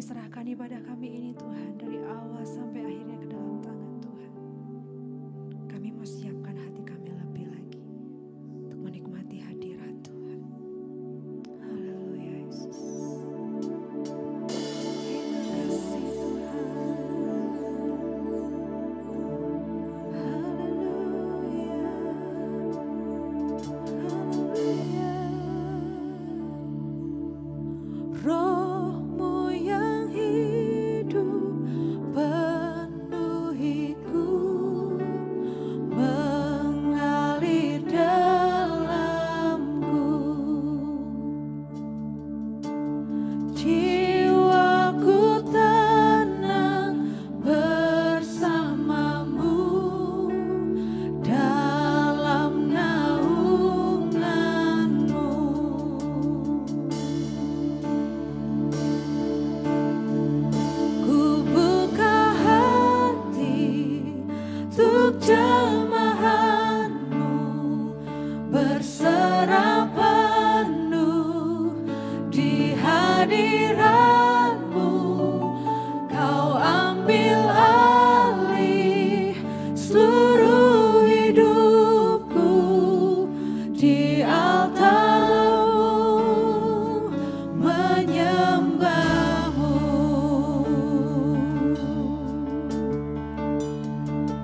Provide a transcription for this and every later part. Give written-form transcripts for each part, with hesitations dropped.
Serahkan ibadah kami ini Tuhan, dari awal sampai akhirnya ke dalam tangan Tuhan. kami mau siapkan hati kami lebih lagi untuk menikmati hadirat Tuhan. Haleluya Yesus. Terima kasih Tuhan. Haleluya. Haleluya. Roh-Mu yang hidup penuhiku, mengalir dalamku. Jiwaku tenang bersamamu dalam naungan-Mu. Ku buka hati untuk jemaat-Mu, berserah penuh di hadirat-Mu. Kau ambil alih seluruh hidupku di altar-Mu, menyembah-Mu.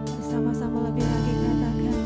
Bersama-sama lebih lagi katakan,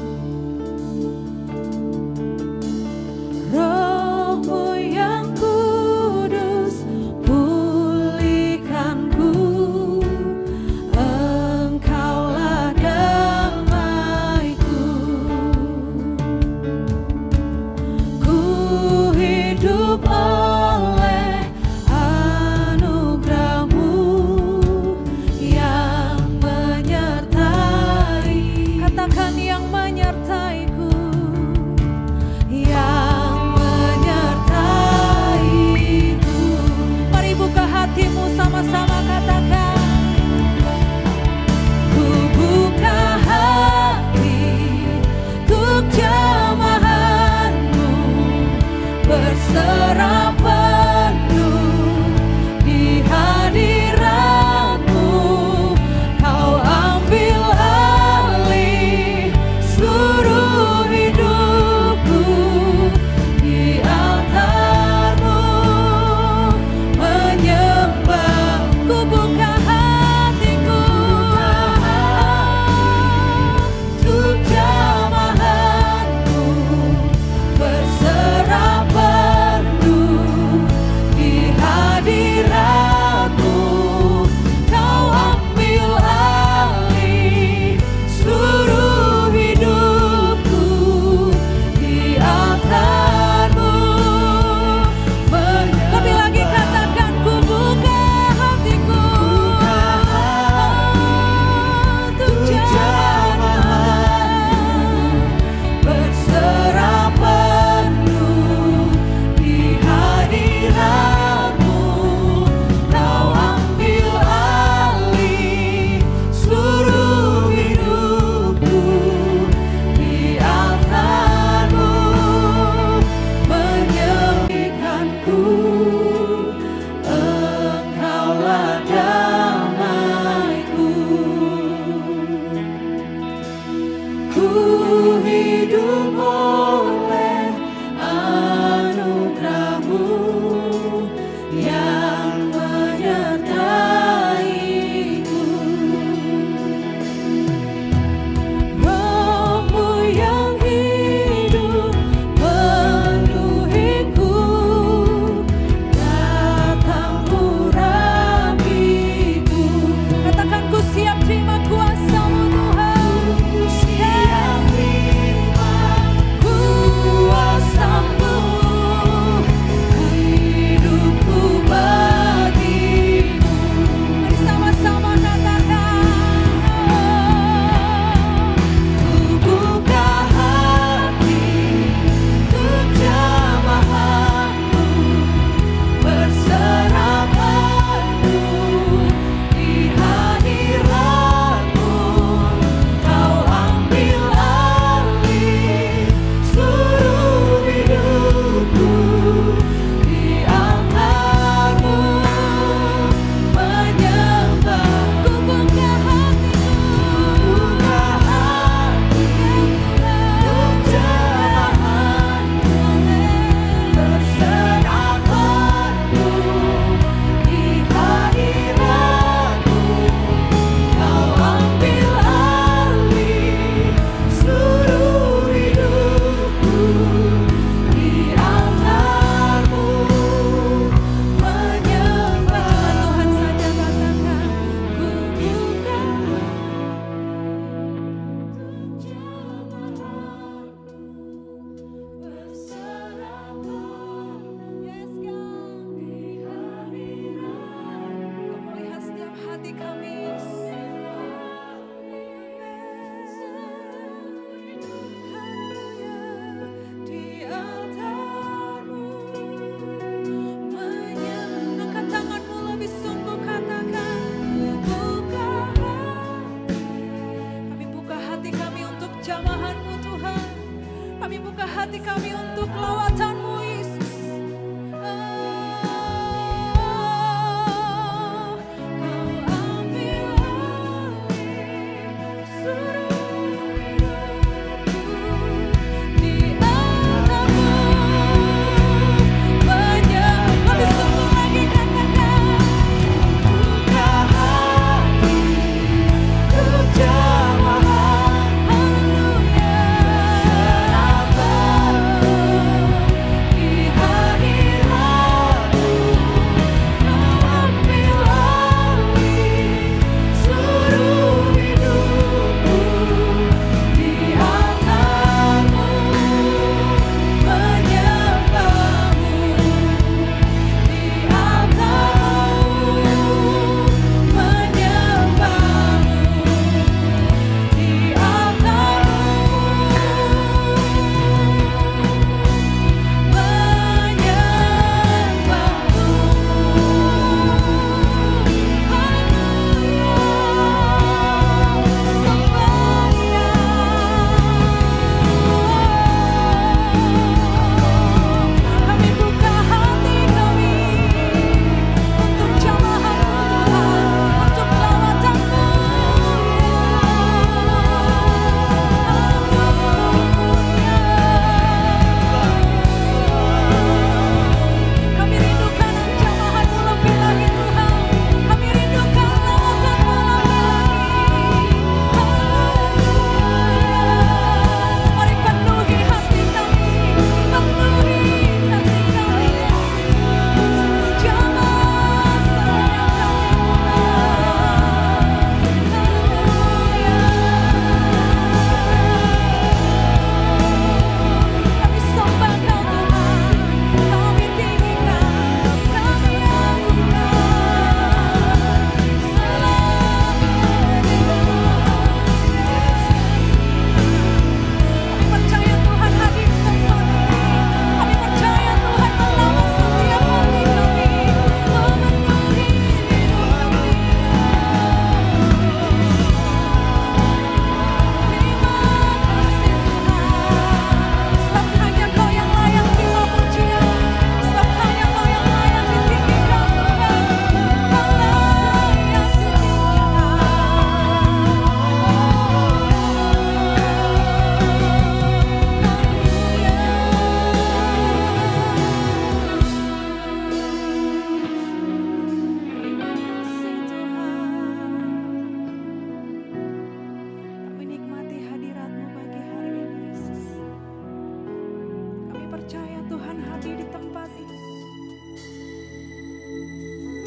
hati kami untuk lawatan-Mu, Yesus. Kau ambil alih seluruh hidupku, di atasmu banyak. Lebih sungguh lagi katakan, buka hati ku jamaah, haleluya. Di hadirat-Mu kau ambil alih seluruh hidupku, di atasmu menyembah-Mu, di atasmu menyembah-Mu, di kami buka hati kami untuk jamaah-Mu Tuhan, untuk lawatan-Mu, kami rindukan jamaah-Mu lebih lagi Tuhan, kami rindukan lawatan-Mu lebih lagi. Mari penuhi hati kami, penuhi hati kami, jamaah sayang kami. Kami sembah Kau Tuhan, kami tinggikan, kami agungan, kami percaya Tuhan hadir di tempat ini. Kami percaya Tuhan melawat setiap hati kami, memenuhi hidup kami. Terima kasih Tuhan, sebab hanya Kau yang layak terima pujian, sebab hanya Kau yang layak ditinggikan Tuhan. Kau layak Kami nikmati hadirat-Mu pagi hari ini, Yesus. Kami percaya Tuhan hadir di tempat ini.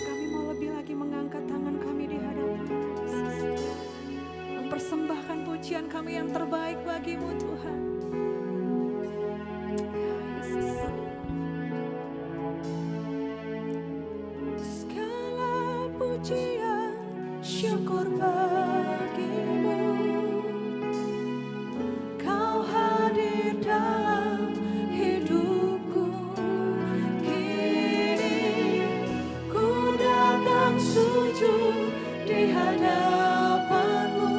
Kami mau lebih lagi mengangkat tangan kami di hadapan-Mu, Yesus. Mempersembahkan pujian kami yang terbaik bagi-Mu Tuhan. Ya Yesus. Segala pujian syukur bagi-Mu, Kau hadir dalam hidupku. Kini ku datang sujud di hadapan-Mu,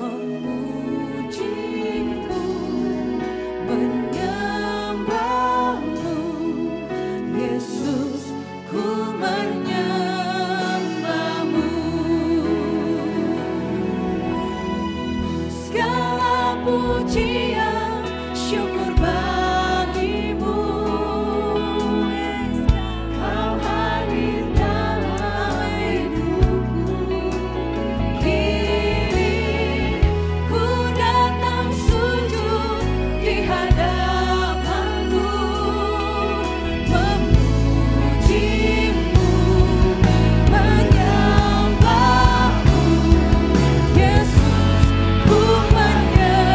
memuji-Mu, menyembah-Mu, Yesus, ku menyembah-Mu. Segala pujian syukur bagi-Mu, Kau hadir dalam hidupku. Kini ku datang sujud di hadapan-Mu, memuji-Mu, menyembah-Mu, Yesus, ku menyembah-Mu.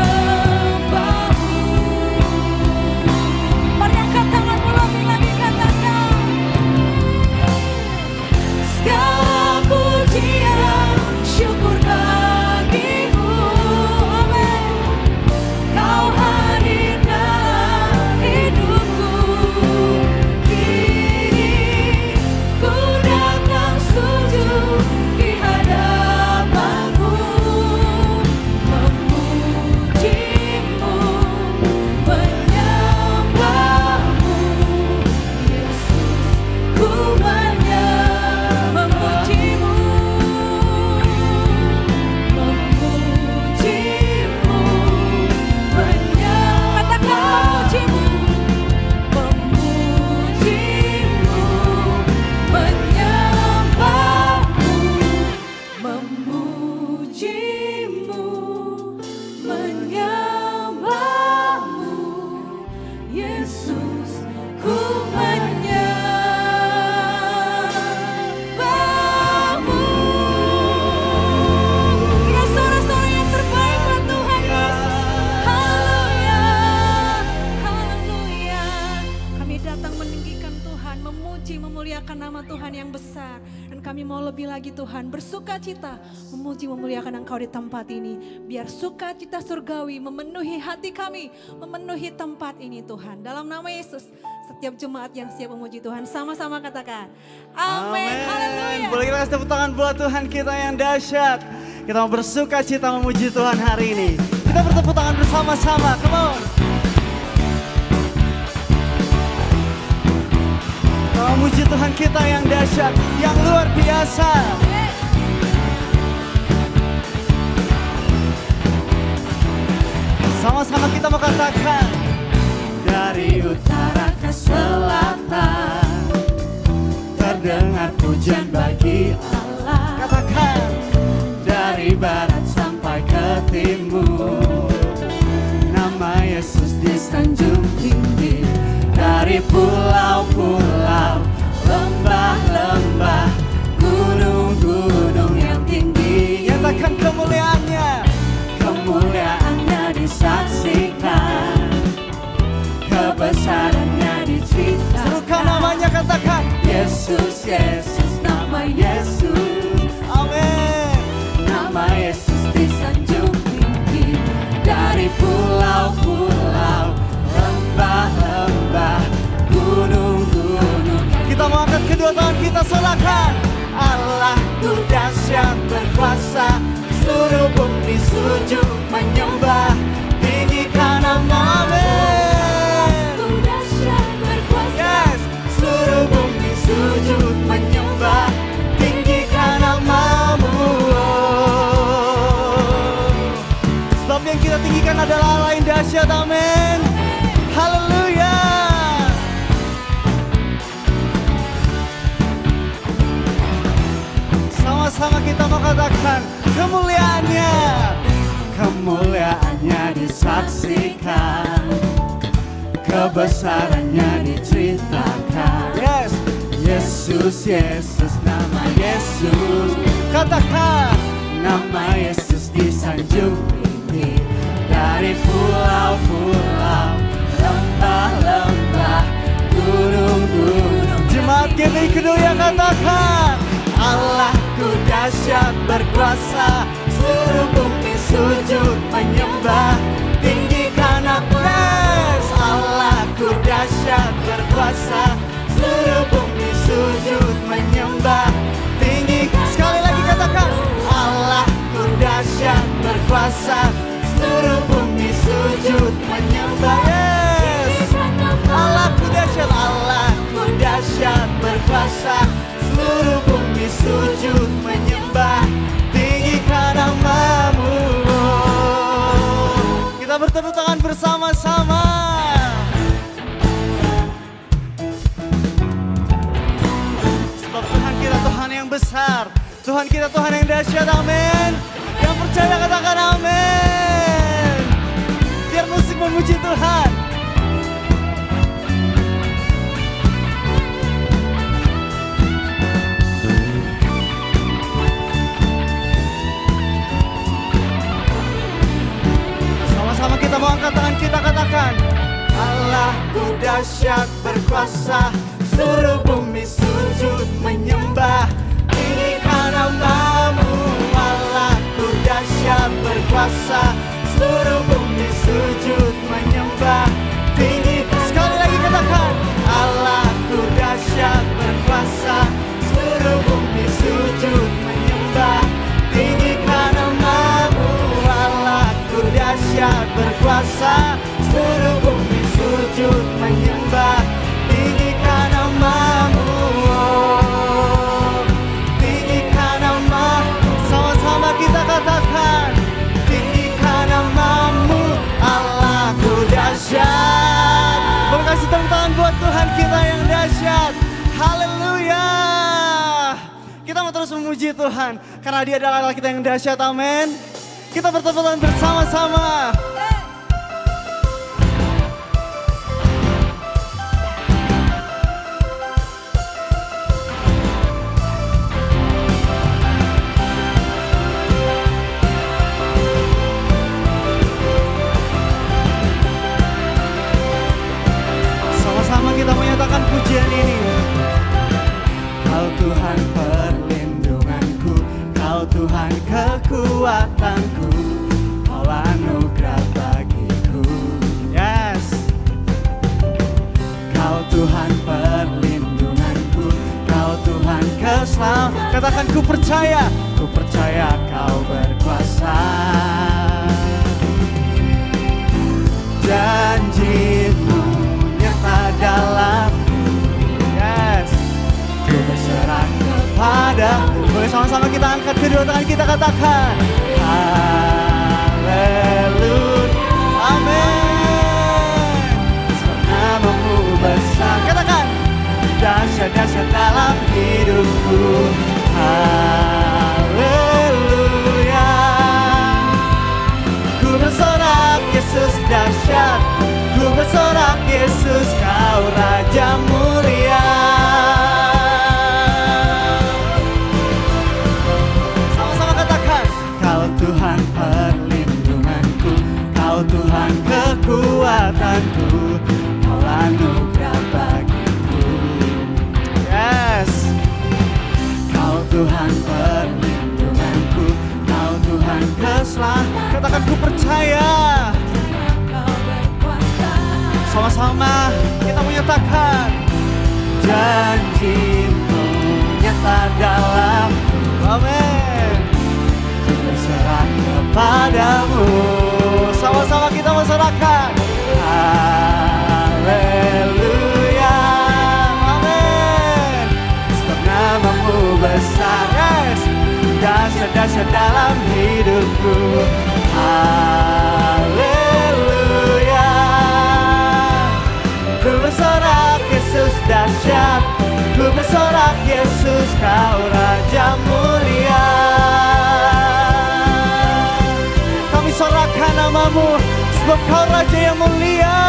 Tuhan yang besar. Dan kami mau lebih lagi Tuhan bersuka cita memuji memuliakan Engkau di tempat ini. Biar sukacita surgawi memenuhi hati kami, memenuhi tempat ini Tuhan. Dalam nama Yesus, setiap jemaat yang siap memuji Tuhan sama-sama katakan amin. Haleluya. Boleh kita kasih tepuk tangan buat Tuhan kita yang dahsyat. Kita mau bersuka cita memuji Tuhan hari ini. Kita bertepuk tangan bersama-sama. Come on. Kita memuji Tuhan kita yang dahsyat, yang luar biasa. Sama-sama kita mau katakan, dari utara ke selatan terdengar pujian bagi Allah. Katakan, dari barat sampai ke timur nama Yesus disanjung tinggi. Dari pulau-pulau, lembah-lembah, gunung-gunung yang tinggi, nyatakan kemuliaannya, kemuliaannya disaksikan, kebesarannya diceritakan. Serukan namanya, katakan Yesus, Yesus, nama Yesus. Amin. Nama Yesus disanjung tinggi. Dari pulau-pulau, lembah-lembah, gunung-gunung. Kita mau angkat kedua tangan kita, sorakan. Allahku dahsyat berkuasa, seluruh bumi sujud menyembah, tinggikan nama-Mu. Allahku dahsyat berkuasa, yes, seluruh bumi sujud menyembah, tinggikan nama-Mu. Sebab yang kita tinggikan adalah Allah yang dahsyat, amin. Haleluya. Sama-sama kita mau katakan kemuliaannya, kemuliaannya disaksikan, kebesarannya diceritakan. Yes, Yesus, Yesus, nama Yesus. Katakan nama Yesus disanjung tinggi. Dari pulau-pulau, lembah-lembah, gunung-gunung. Jemaat GBI Kedoya katakan, Allahku dahsyat berkuasa, seluruh bumi sujud menyembah, tinggikan nama-Mu. Allahku dahsyat berkuasa, seluruh bumi sujud menyembah, tinggikan. Sekali lagi katakan, Allahku dahsyat berkuasa, seluruh bumi sujud menyembah. Yes, Allahku dahsyat, Allahku dahsyat berkuasa, seluruh bumi sujud menyembah, tinggikan nama-Mu. Kita bertepuk tangan bersama-sama. Sebab Tuhan kita Tuhan yang besar, Tuhan kita Tuhan yang dahsyat, amin. Yang percaya katakan amin. Biar musik memuji Tuhan. Sama-sama kita mau angkat tangan kita, katakan Allahku dahsyat berkuasa, seluruh bumi sujud menyembah, tinggikan nama-Mu. Allahku dahsyat berkuasa, seluruh bumi sujud menyembah, tinggikan. Sekali lagi katakan, Allahku dahsyat berkuasa, seluruh bumi sujud menyembah, tinggikan nama-Mu. Allahku dahsyat berkuasa, seluruh bumi sujud menyembah, tinggikan nama-Mu. Tinggikan nama, sama-sama kita katakan, tinggikan nama-Mu. Allahku dahsyat. Boleh kasih tepuk tangan buat Tuhan kita yang dahsyat. Haleluya. Kita mau terus memuji Tuhan karena Dia adalah Allah kita yang dahsyat, amin. Kita bertepuk tangan bersama-sama. Sama-sama kita menyatakan pujian ini. Kau Katakan ku percaya kau berkuasa. Janji-Mu nyata dalam, yes, ku berserah kepada. Boleh sama-sama kita angkat kedua tangan kita, katakan haleluya, amin. Nama-Mu besar, katakan dahsyat-dahsyat dalam hidupku. Haleluya, ku bersorak Yesus dahsyat, ku bersorak Yesus kau Raja mulia. Sama-sama katakan, kau Tuhan perlindunganku, kau Tuhan kekuatanku, kau anugerah bagiku. Yes, kau Tuhan perlindunganku, kau Tuhan keselamatan. Katakan ku percaya. Sama-sama kita menyatakan janji-Mu nyata dalam, amin. Ku berserah kepada-Mu. Sama-sama kita berserahkan. Haleluya, amin. Sebab nama-Mu besar, yes, dahsyat-dahsyat dalam hidupku. Haleluya, ku bersorak Yesus dahsyat, ku bersorak Yesus kau Raja mulia. Kami sorakkan nama-Mu, sebab kau Raja yang mulia.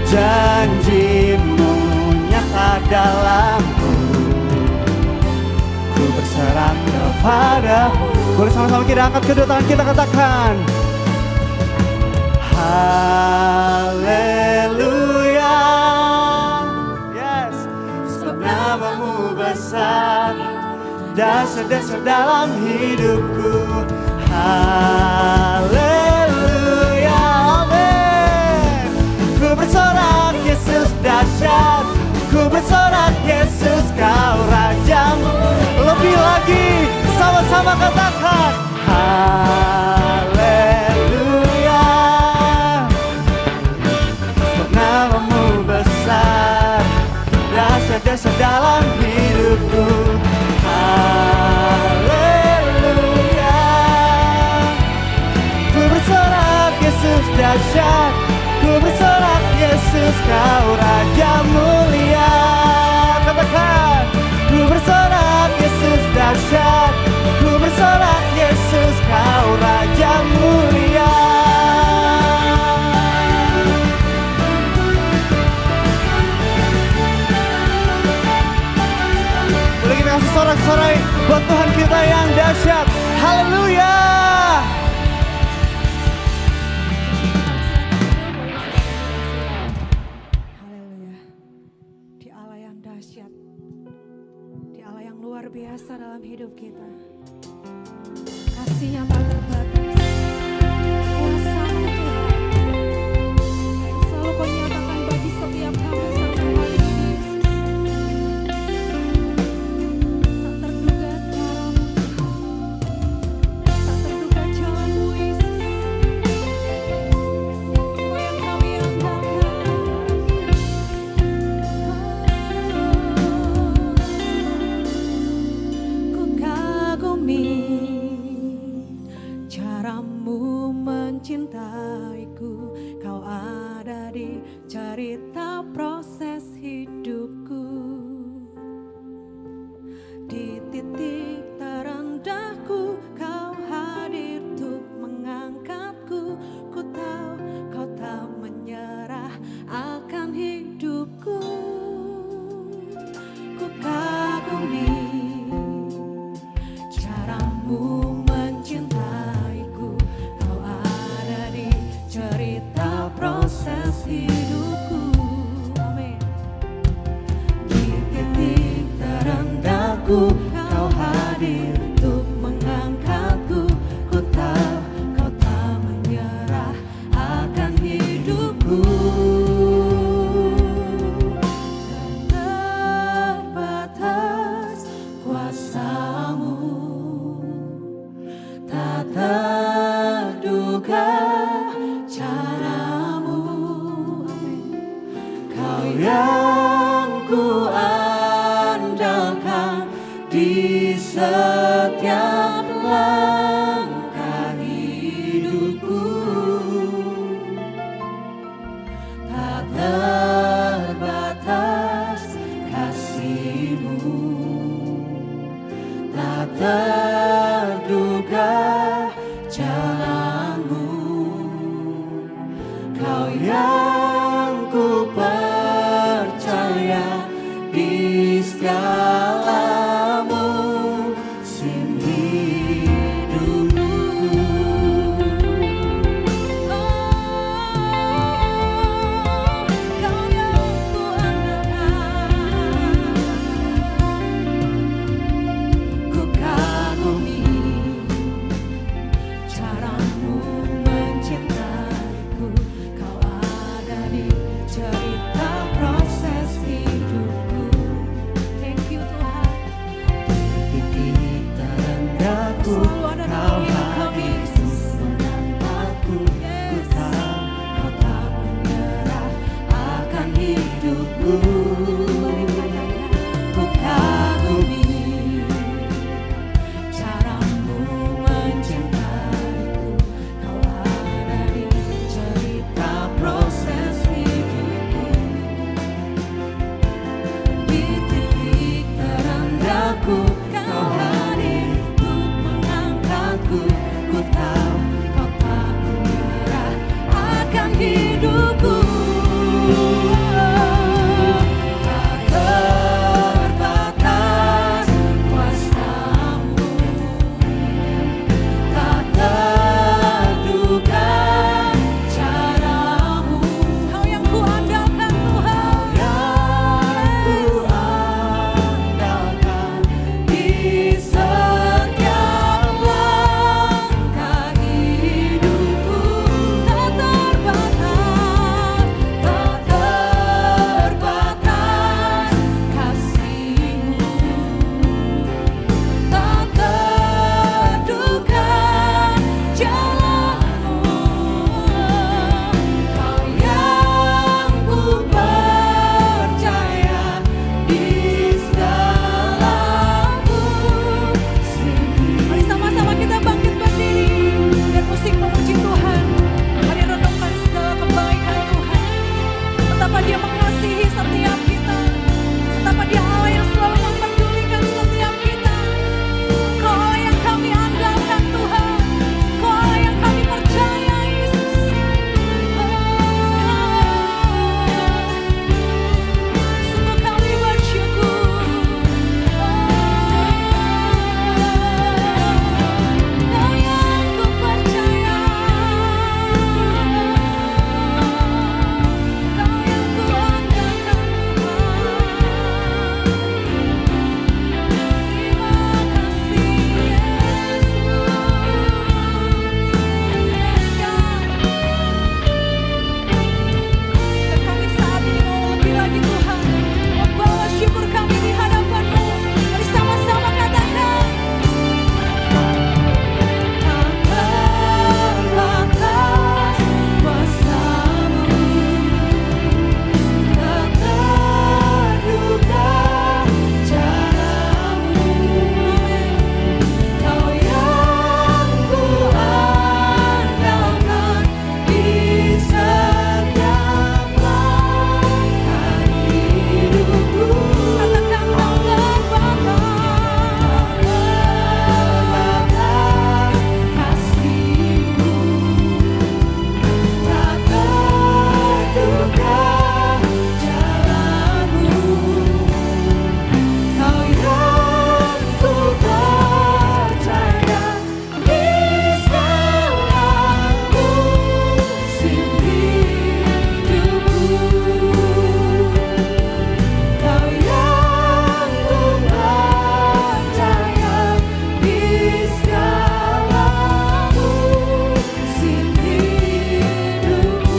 Janji-Mu nyata dalamku, ku berserah kepada-Mu. Boleh sama-sama kita angkat kedua tangan kita, katakan haleluya, yes. Sebab nama-Mu besar, dahsyat-dahsyat dalam hidupku. Haleluya, amin. Ku bersorak Yesus dahsyat, ku bersorak Yesus kau Raja-Mu. Lebih lagi, sama-sama katakan haleluya, sebab nama-Mu besar, dahsyat-dahsyat dalam hidupku. Haleluya, ku bersorak Yesus dahsyat, ku bersorak Yesus kau Raja mulia. Katakan ku bersorak Yesus dahsyat, ku bersorak Yesus kau Raja mulia. Boleh kita kasih sorak-sorai buat Tuhan kita yang dahsyat. Haleluya. Haleluya. Di Allah yang dahsyat, di Allah yang luar biasa dalam hidup kita. Kasih-Nya tak terbatas, kuasa-Mu Tuhan, yang selalu Kau nyatakan bagi setiap kami sampai hari ini. Tak terduga cara-Mu Tuhan, tak terduga jalan-Mu Yesus. Kau yang kami andalkan. Ku kagumi cara-Mu mencintaiku, Kau ada di cerita proses hidupku. Di titik terendahku, Kau hadir untuk mengangkatku. Ku tahu Kau tak menyerah akan hidupku. Ku kagumi cara-Mu mencintaiku, Kau ada di cerita proses hidupku. Amin. Di titik terendahku, Kau hadir untuk mengangkatku. Ku tahu Kau tak menyerah akan hidupku. selalu ada dalam hidup kami. Mengangkatku, ku tahu kau tak menyerah akan hidupku. Ku kagumi caramu mencintaiku. Kau ada di cerita proses hidupku. Di titik terendahku kau hadir untuk mengangkatku. Ku tahu kau tak menyerah akan hidupku. Tak terbatas kuasamu, tak terduga caramu. Kau yang kuandalkan Tuhan, Yang ku andalkan di setiap langkah hidupku. Tak terbatas, tak terbatas kasih-Mu. Tak terduga jalan-Mu. Kau yang ku percaya di segala musim. Mari sama-sama kita bangkit berdiri dan musik memuji Tuhan. Mari renungkan segala kebaikan Tuhan. Betapa Dia mengasihi setiap kita. Betapa Dia Allah yang selalu memperdulikan setiap kita. Kau Allah yang kami andalkan Tuhan. Kau Allah yang kami percaya Yesus. Sungguh kami bersyukur. Kau yang ku percaya. Kau yang ku andalkan Tuhan. Terima kasih Yesus. Dan kami saat ini mau lebih lagi Tuhan membawa syukur kami di hadapan-Mu. Mari sama-sama katakan. Tak terbatas kuasa-Mu, tak terduga cara-Mu. Kau yang ku andalkan di setiap langkah hidupku. Katakan tak terbatas kasih-Mu, tak terduga jalan-Mu. Kau yang ku percaya di segala musim hidupku. Kau yang ku percaya di segala musim hidupku.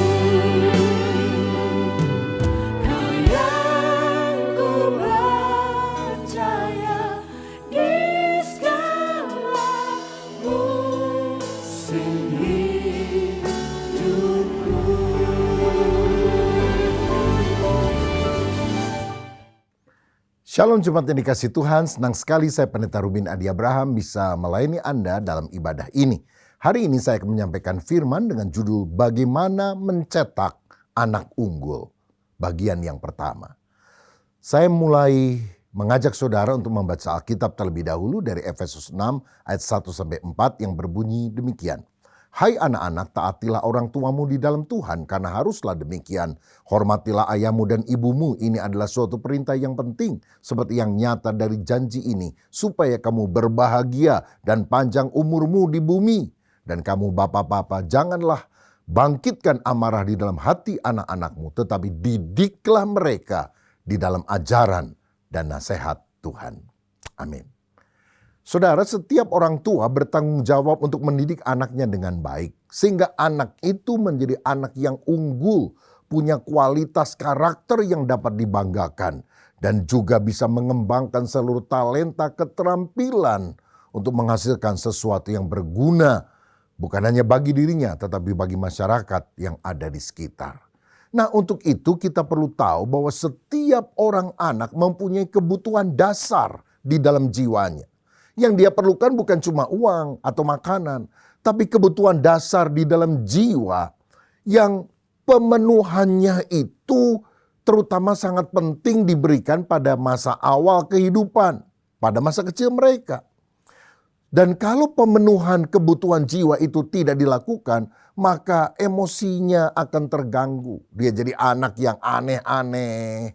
Kau yang ku percaya di segala musim Shalom jemaat yang dikasih Tuhan, senang sekali saya Pendeta Ruben Adi Abraham bisa melayani Anda dalam ibadah ini. Hari ini saya akan menyampaikan firman dengan judul Bagaimana Mencetak Anak Unggul, bagian yang pertama. Saya mulai mengajak saudara untuk membaca Alkitab terlebih dahulu dari Efesus 6 ayat 1-4 yang berbunyi demikian. Hai anak-anak, taatilah orang tuamu di dalam Tuhan, karena haruslah demikian. Hormatilah ayahmu dan ibumu, ini adalah suatu perintah yang penting, seperti yang nyata dari janji ini, supaya kamu berbahagia dan panjang umurmu di bumi. Dan kamu bapak-bapak, janganlah bangkitkan amarah di dalam hati anak-anakmu, tetapi didiklah mereka di dalam ajaran dan nasihat Tuhan. Amin. Saudara, setiap orang tua bertanggung jawab untuk mendidik anaknya dengan baik, sehingga anak itu menjadi anak yang unggul, punya kualitas karakter yang dapat dibanggakan, dan juga bisa mengembangkan seluruh talenta keterampilan untuk menghasilkan sesuatu yang berguna, bukan hanya bagi dirinya, tetapi bagi masyarakat yang ada di sekitar. Nah, untuk itu kita perlu tahu bahwa setiap orang anak mempunyai kebutuhan dasar di dalam jiwanya. Yang dia perlukan bukan cuma uang atau makanan, tapi kebutuhan dasar di dalam jiwa yang pemenuhannya itu terutama sangat penting diberikan pada masa awal kehidupan, pada masa kecil mereka. Dan kalau pemenuhan kebutuhan jiwa itu tidak dilakukan, maka emosinya akan terganggu. Dia jadi anak yang aneh-aneh,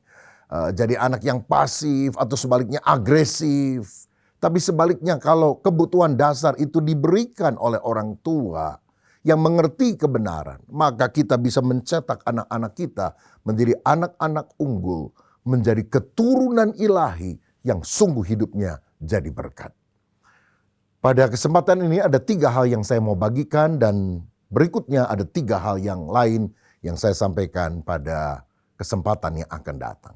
jadi anak yang pasif atau sebaliknya agresif. Tapi sebaliknya kalau kebutuhan dasar itu diberikan oleh orang tua yang mengerti kebenaran, maka kita bisa mencetak anak-anak kita menjadi anak-anak unggul, menjadi keturunan ilahi yang sungguh hidupnya jadi berkat. Pada kesempatan ini ada 3 hal yang saya mau bagikan dan berikutnya ada 3 hal yang lain yang saya sampaikan pada kesempatan yang akan datang.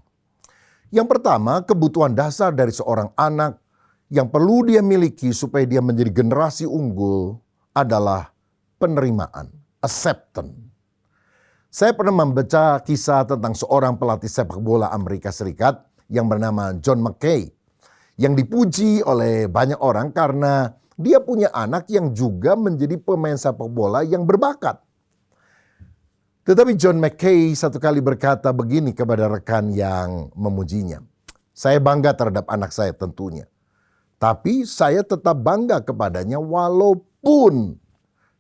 Yang pertama, kebutuhan dasar dari seorang anak yang perlu dia miliki supaya dia menjadi generasi unggul adalah penerimaan, acceptance. Saya pernah membaca kisah tentang seorang pelatih sepak bola Amerika Serikat yang bernama John McKay, yang dipuji oleh banyak orang karena dia punya anak yang juga menjadi pemain sepak bola yang berbakat. Tetapi John McKay satu kali berkata begini kepada rekan yang memujinya. Saya bangga terhadap anak saya tentunya. Tapi saya tetap bangga kepadanya walaupun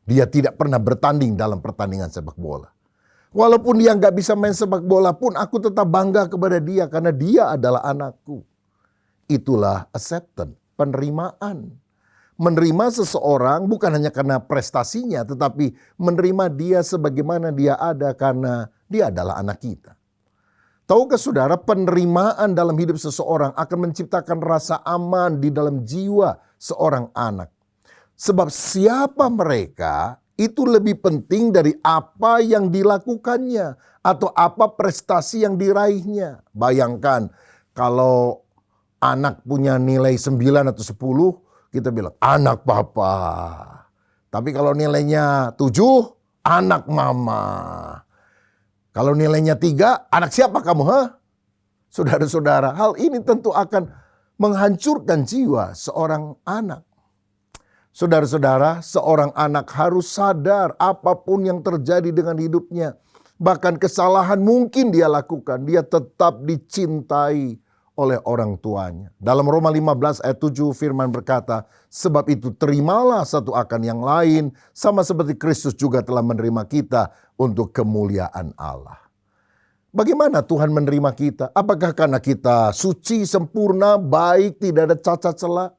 dia tidak pernah bertanding dalam pertandingan sepak bola. Walaupun dia nggak bisa main sepak bola pun aku tetap bangga kepada dia karena dia adalah anakku. Itulah acceptance, penerimaan. Menerima seseorang bukan hanya karena prestasinya, tetapi menerima dia sebagaimana dia ada karena dia adalah anak kita. Tahukah saudara, penerimaan dalam hidup seseorang akan menciptakan rasa aman di dalam jiwa seorang anak. Sebab siapa mereka itu lebih penting dari apa yang dilakukannya atau apa prestasi yang diraihnya. Bayangkan kalau anak punya nilai 9 atau 10, kita bilang anak papa. Tapi kalau nilainya 7, anak mama. Kalau nilainya 3, anak siapa kamu? Saudara-saudara, hal ini tentu akan menghancurkan jiwa seorang anak. Saudara-saudara, seorang anak harus sadar apapun yang terjadi dengan hidupnya. Bahkan kesalahan mungkin dia lakukan, dia tetap dicintai oleh orang tuanya. Dalam Roma 15 ayat 7 firman berkata, sebab itu terimalah satu akan yang lain, sama seperti Kristus juga telah menerima kita untuk kemuliaan Allah. Bagaimana Tuhan menerima kita? Apakah karena kita suci, sempurna, baik, tidak ada cacat celah?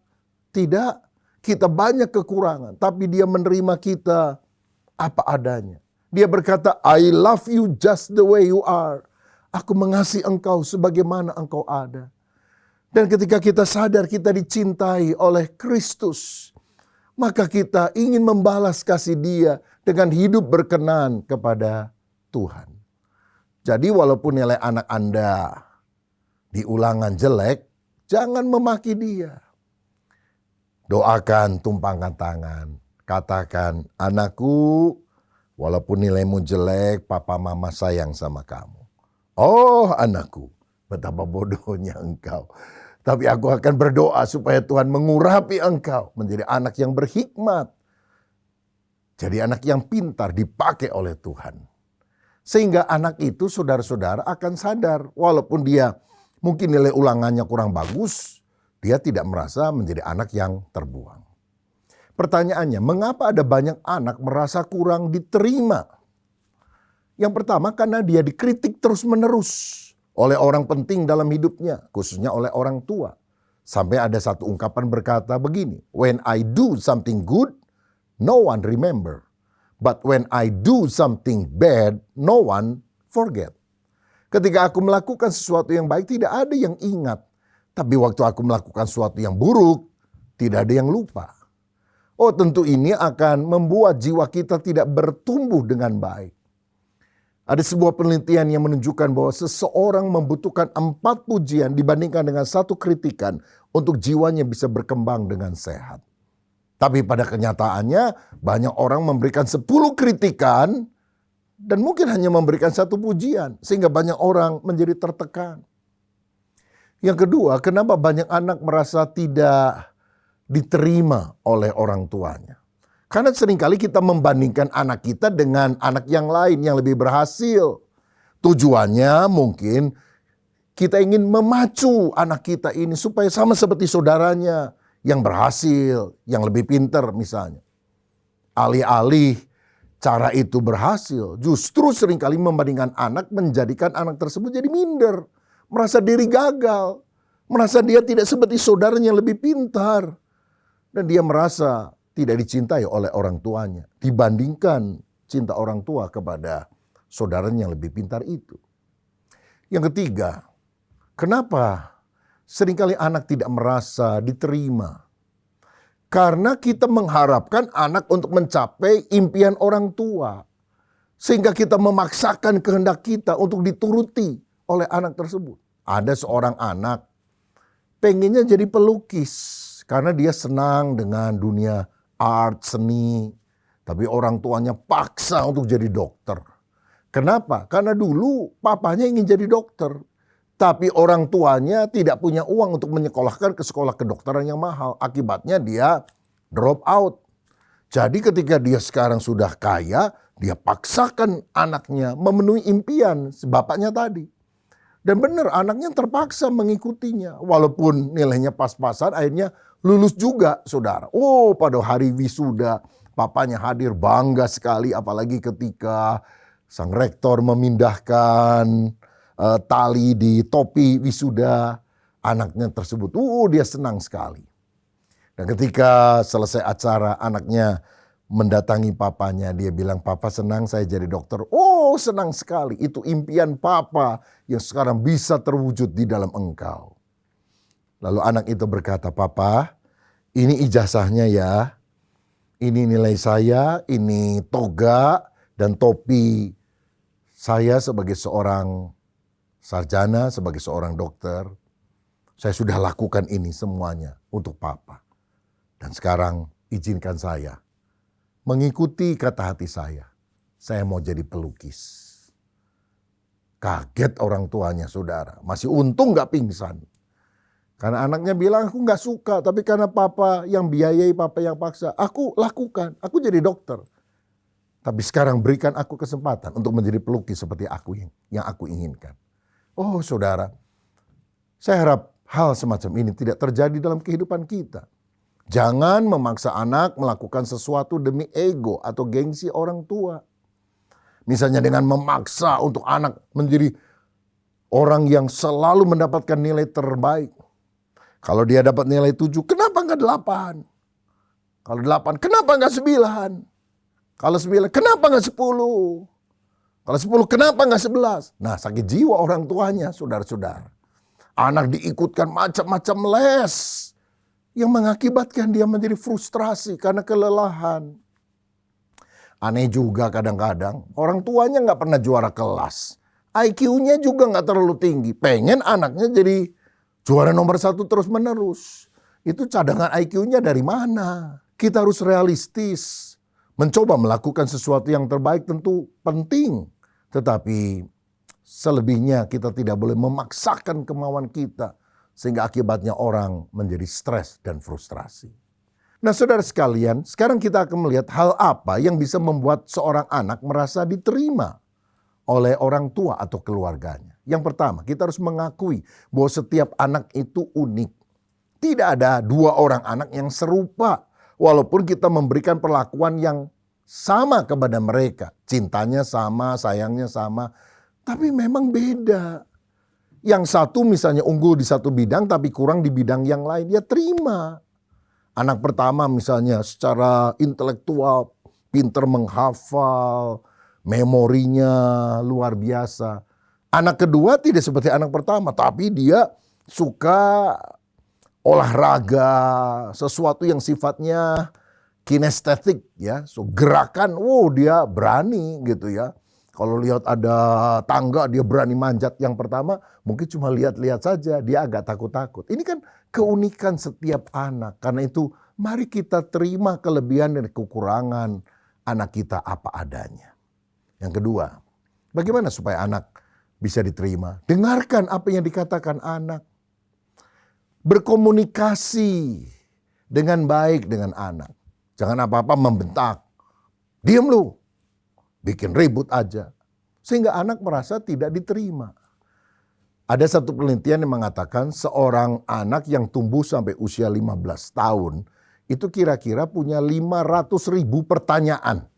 Tidak, kita banyak kekurangan, tapi Dia menerima kita apa adanya. Dia berkata, I love you just the way you are. Aku mengasihi engkau sebagaimana engkau ada. Dan ketika kita sadar kita dicintai oleh Kristus, maka kita ingin membalas kasih Dia dengan hidup berkenan kepada Tuhan. Jadi walaupun nilai anak Anda di ulangan jelek, jangan memaki dia. Doakan, tumpangkan tangan. Katakan, anakku, walaupun nilaimu jelek, papa mama sayang sama kamu. Oh anakku, betapa bodohnya engkau. Tapi aku akan berdoa supaya Tuhan mengurapi engkau menjadi anak yang berhikmat. Jadi anak yang pintar dipakai oleh Tuhan. Sehingga anak itu saudara-saudara akan sadar walaupun dia mungkin nilai ulangannya kurang bagus, dia tidak merasa menjadi anak yang terbuang. Pertanyaannya, mengapa ada banyak anak merasa kurang diterima? Yang pertama karena dia dikritik terus-menerus oleh orang penting dalam hidupnya, khususnya oleh orang tua. Sampai ada satu ungkapan berkata begini, when I do something good, no one remember. But when I do something bad, no one forget. Ketika aku melakukan sesuatu yang baik, tidak ada yang ingat. Tapi waktu aku melakukan sesuatu yang buruk, tidak ada yang lupa. Oh, tentu ini akan membuat jiwa kita tidak bertumbuh dengan baik. Ada sebuah penelitian yang menunjukkan bahwa seseorang membutuhkan 4 pujian dibandingkan dengan 1 kritikan untuk jiwanya bisa berkembang dengan sehat. Tapi pada kenyataannya banyak orang memberikan 10 kritikan dan mungkin hanya memberikan 1 pujian. Sehingga banyak orang menjadi tertekan. Yang kedua, kenapa banyak anak merasa tidak diterima oleh orang tuanya? Karena seringkali kita membandingkan anak kita dengan anak yang lain yang lebih berhasil. Tujuannya mungkin kita ingin memacu anak kita ini supaya sama seperti saudaranya yang berhasil, yang lebih pintar misalnya. Alih-alih cara itu berhasil, justru seringkali membandingkan anak menjadikan anak tersebut jadi minder. Merasa diri gagal, merasa dia tidak seperti saudaranya yang lebih pintar. Dan dia merasa tidak dicintai oleh orang tuanya. Dibandingkan cinta orang tua kepada saudaranya yang lebih pintar itu. Yang ketiga, kenapa seringkali anak tidak merasa diterima? Karena kita mengharapkan anak untuk mencapai impian orang tua. Sehingga kita memaksakan kehendak kita untuk dituruti oleh anak tersebut. Ada seorang anak pengennya jadi pelukis. Karena dia senang dengan dunia art, seni. Tapi orang tuanya paksa untuk jadi dokter. Kenapa? Karena dulu papanya ingin jadi dokter. Tapi orang tuanya tidak punya uang untuk menyekolahkan ke sekolah kedokteran yang mahal. Akibatnya dia drop out. Jadi ketika dia sekarang sudah kaya, dia paksakan anaknya memenuhi impian bapaknya tadi. Dan benar anaknya terpaksa mengikutinya. Walaupun nilainya pas-pasan akhirnya lulus juga saudara. Oh, pada hari wisuda papanya hadir, bangga sekali. Apalagi ketika sang rektor memindahkan tali di topi wisuda anaknya tersebut. Dia senang sekali. Dan ketika selesai acara anaknya mendatangi papanya. Dia bilang, "Papa senang saya jadi dokter." Oh, senang sekali. Itu impian papa yang sekarang bisa terwujud di dalam engkau. Lalu anak itu berkata, "Papa, ini ijazahnya ya. Ini nilai saya, ini toga dan topi saya sebagai seorang sarjana, sebagai seorang dokter. Saya sudah lakukan ini semuanya untuk papa. Dan sekarang izinkan saya mengikuti kata hati saya. Saya mau jadi pelukis." Kaget orang tuanya saudara. Masih untung gak pingsan. Karena anaknya bilang, "Aku gak suka, tapi karena papa yang biayai, papa yang paksa, aku lakukan. Aku jadi dokter. Tapi sekarang berikan aku kesempatan untuk menjadi pelukis seperti aku yang aku inginkan." Oh saudara, saya harap hal semacam ini tidak terjadi dalam kehidupan kita. Jangan memaksa anak melakukan sesuatu demi ego atau gengsi orang tua. Misalnya dengan memaksa untuk anak menjadi orang yang selalu mendapatkan nilai terbaik. Kalau dia dapat nilai 7, kenapa enggak 8? Kalau 8, kenapa enggak 9? Kalau 9, kenapa enggak 10? Kalau 10, kenapa enggak 11? Nah, sakit jiwa orang tuanya, saudara-saudara. Anak diikutkan macam-macam les yang mengakibatkan dia menjadi frustrasi karena kelelahan. Aneh juga kadang-kadang, orang tuanya nggak pernah juara kelas. IQ-nya juga nggak terlalu tinggi. Pengen anaknya jadi juara nomor 1 terus-menerus. Itu cadangan IQ-nya dari mana? Kita harus realistis. Mencoba melakukan sesuatu yang terbaik tentu penting. Tetapi selebihnya kita tidak boleh memaksakan kemauan kita. Sehingga akibatnya orang menjadi stres dan frustrasi. Nah saudara sekalian, sekarang kita akan melihat hal apa yang bisa membuat seorang anak merasa diterima oleh orang tua atau keluarganya. Yang pertama, kita harus mengakui bahwa setiap anak itu unik. Tidak ada 2 orang anak yang serupa. Walaupun kita memberikan perlakuan yang sama kepada mereka. Cintanya sama, sayangnya sama. Tapi memang beda. Yang satu misalnya unggul di satu bidang tapi kurang di bidang yang lain. Ya terima. Anak pertama misalnya secara intelektual pinter menghafal. Memorinya luar biasa. Anak kedua tidak seperti anak pertama. Tapi dia suka olahraga. Sesuatu yang sifatnya kinestetik ya, so gerakan, dia berani gitu ya. Kalau lihat ada tangga dia berani manjat. Yang pertama mungkin cuma lihat-lihat saja, dia agak takut-takut. Ini kan keunikan setiap anak. Karena itu Mari kita terima kelebihan dan kekurangan anak kita apa adanya. Yang kedua, bagaimana supaya anak bisa diterima? Dengarkan apa yang dikatakan anak. Berkomunikasi dengan baik dengan anak. Jangan apa-apa membentak. Diam lu. Bikin ribut aja. Sehingga anak merasa tidak diterima. Ada satu penelitian yang mengatakan seorang anak yang tumbuh sampai usia 15 tahun itu kira-kira punya 500.000 pertanyaan.